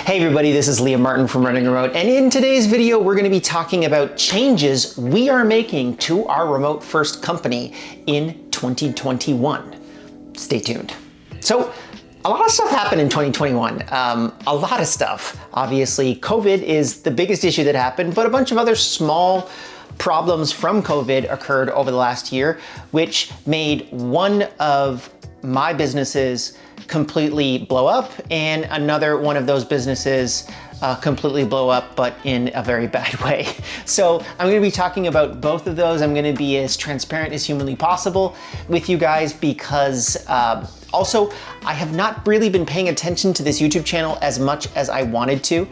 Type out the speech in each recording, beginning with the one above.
Hey everybody, this is Liam Martin from Running Remote, and in today's video we're going to be talking about changes we are making to our remote first company in 2021. Stay tuned. So, a lot of stuff happened in 2021, a lot of stuff. Obviously, COVID is the biggest issue that happened, but a bunch of other small problems from COVID occurred over the last year, which made one of my businesses completely blow up and another one of those businesses completely blow up, but in a very bad way. So I'm going to be talking about both of those. I'm going to be as transparent as humanly possible with you guys because also I have not really been paying attention to this YouTube channel as much as I wanted to.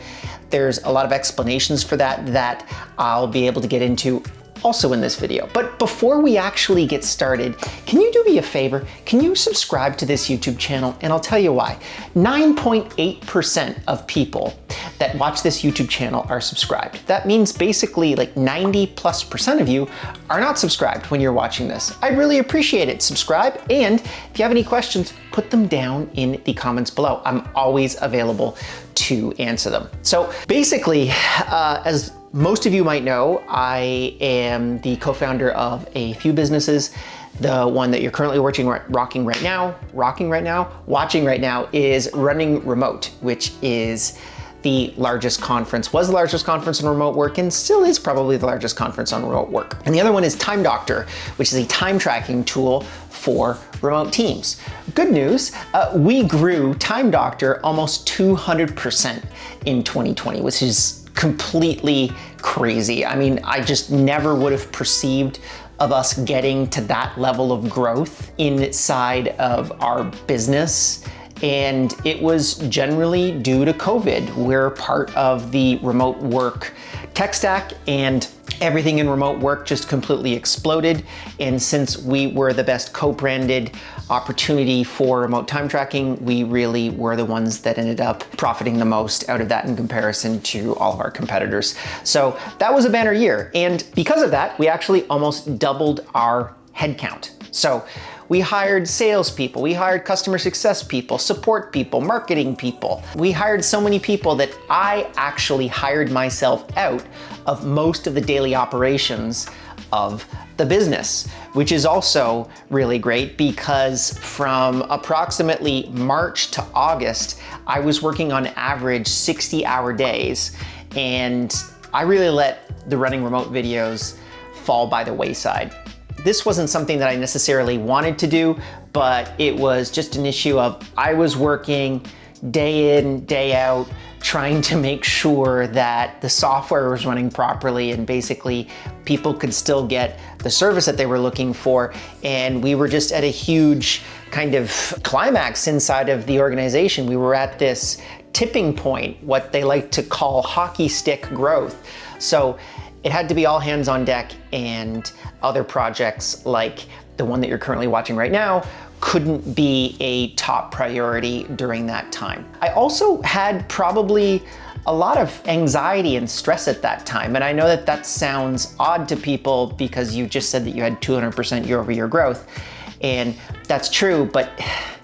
There's a lot of explanations for that I'll be able to get into also in this video. But before we actually get started, can you do me a favor? Can you subscribe to this YouTube channel? And I'll tell you why. 9.8% of people that watch this YouTube channel are subscribed. That means basically like 90+% of you are not subscribed when you're watching this. I'd really appreciate it. Subscribe, and if you have any questions, put them down in the comments below. I'm always available to answer them. So basically, as most of you might know, I am the co-founder of a few businesses. The one that you're currently watching right now is Running Remote, which is the largest conference, was the largest conference on remote work, and still is probably the largest conference on remote work. And the other one is Time Doctor, which is a time tracking tool for remote teams. Good news, we grew Time Doctor almost 200% in 2020, which is completely crazy. I mean, I just never would have perceived of us getting to that level of growth inside of our business. And it was generally due to COVID. We're part of the remote work tech stack, and everything in remote work just completely exploded. And since we were the best co-branded opportunity for remote time tracking, we really were the ones that ended up profiting the most out of that in comparison to all of our competitors. So that was a banner year. And because of that, we actually almost doubled our headcount. So we hired salespeople, we hired customer success people, support people, marketing people. We hired so many people that I actually hired myself out of most of the daily operations of the business, which is also really great because from approximately March to August, I was working on average 60-hour days, and I really let the Running Remote videos fall by the wayside. This wasn't something that I necessarily wanted to do, but it was just an issue of I was working day in, day out, trying to make sure that the software was running properly and basically people could still get the service that they were looking for. And we were just at a huge kind of climax inside of the organization. We were at this tipping point, what they like to call hockey stick growth. So it had to be all hands on deck, and other projects like the one that you're currently watching right now couldn't be a top priority during that time. I also had probably a lot of anxiety and stress at that time. And I know that that sounds odd to people because you just said that you had 200% year-over-year growth. And that's true, but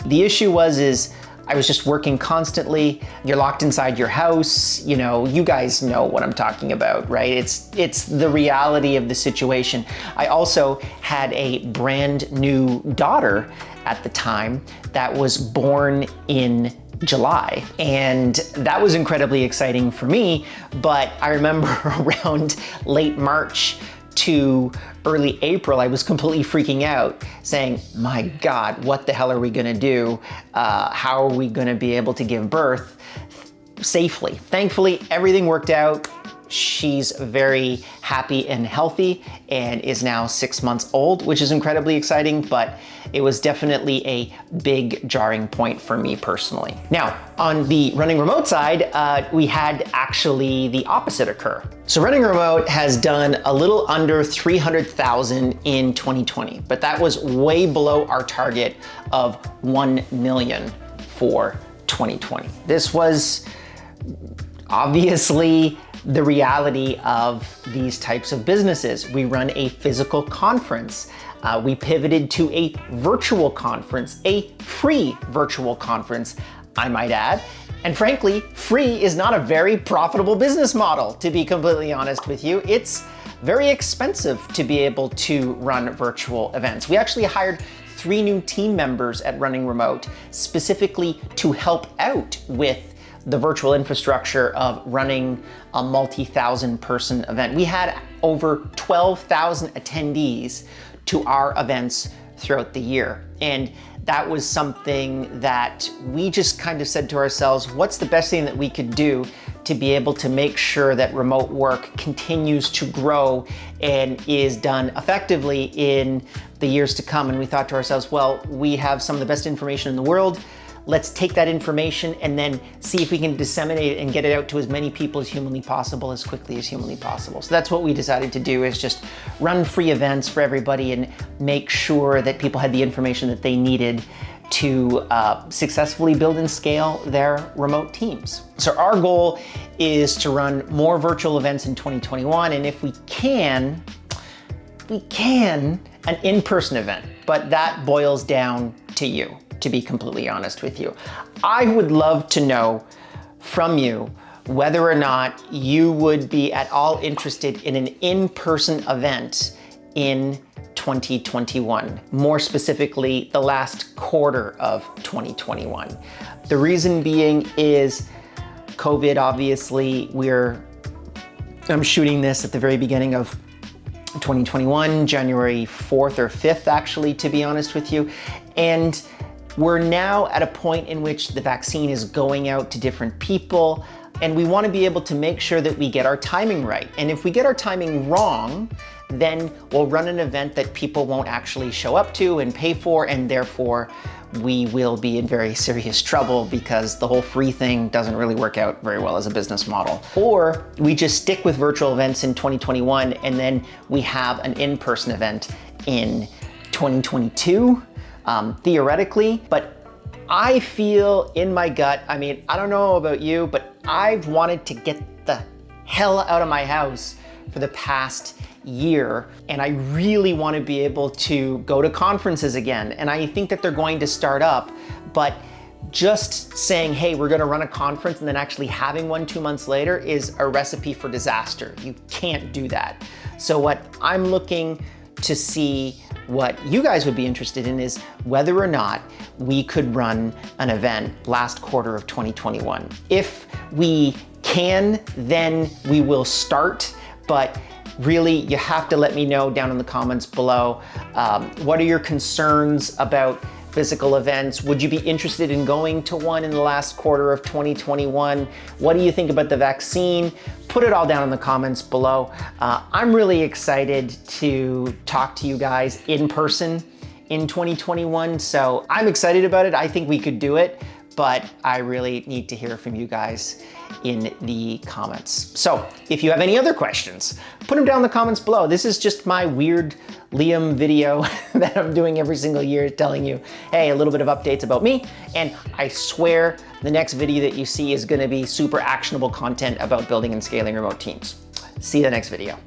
the issue is I was just working constantly. You're locked inside your house. You know, you guys know what I'm talking about, right? It's the reality of the situation. I also had a brand new daughter at the time that was born in July. And that was incredibly exciting for me. But I remember around late March to early April, I was completely freaking out, saying, my God, what the hell are we gonna do? How are we gonna be able to give birth safely? Thankfully, everything worked out. She's very happy and healthy and is now 6 months old, which is incredibly exciting, but it was definitely a big jarring point for me personally. Now, on the Running Remote side, we had actually the opposite occur. So Running Remote has done a little under 300,000 in 2020, but that was way below our target of 1 million for 2020. This was obviously the reality of these types of businesses. We run a physical conference. We pivoted to a virtual conference, a free virtual conference, I might add. And frankly, free is not a very profitable business model, to be completely honest with you. It's very expensive to be able to run virtual events. We actually hired 3 new team members at Running Remote specifically to help out with the virtual infrastructure of running a multi-thousand person event. We had over 12,000 attendees to our events throughout the year. And that was something that we just kind of said to ourselves, what's the best thing that we could do to be able to make sure that remote work continues to grow and is done effectively in the years to come? And we thought to ourselves, well, we have some of the best information in the world. Let's take that information and then see if we can disseminate it and get it out to as many people as humanly possible, as quickly as humanly possible. So that's what we decided to do, is just run free events for everybody and make sure that people had the information that they needed to successfully build and scale their remote teams. So our goal is to run more virtual events in 2021, and if we can, an in-person event, but that boils down to you, to be completely honest with you. I would love to know from you whether or not you would be at all interested in an in-person event in 2021, more specifically the last quarter of 2021. The reason being is COVID, obviously. I'm shooting this at the very beginning of 2021, January 4th or 5th, actually, to be honest with you. And we're now at a point in which the vaccine is going out to different people, and we want to be able to make sure that we get our timing right. And if we get our timing wrong, then we'll run an event that people won't actually show up to and pay for, and therefore we will be in very serious trouble because the whole free thing doesn't really work out very well as a business model. Or we just stick with virtual events in 2021 and then we have an in-person event in 2022, theoretically. But I feel in my gut, I mean, I don't know about you, but I've wanted to get the hell out of my house for the past year, and I really want to be able to go to conferences again. And I think that they're going to start up, but just saying, hey, we're going to run a conference and then actually having one 2 months later is a recipe for disaster. You can't do that. So what I'm looking to see what you guys would be interested in is whether or not we could run an event last quarter of 2021. If we can, then we will start, but really, you have to let me know down in the comments below. What are your concerns about physical events? Would you be interested in going to one in the last quarter of 2021? What do you think about the vaccine? Put it all down in the comments below. I'm really excited to talk to you guys in person in 2021. So I'm excited about it. I think we could do it, but I really need to hear from you guys in the comments. So if you have any other questions, put them down in the comments below. This is just my weird Liam video that I'm doing every single year, telling you, hey, a little bit of updates about me. And I swear the next video that you see is gonna be super actionable content about building and scaling remote teams. See you in the next video.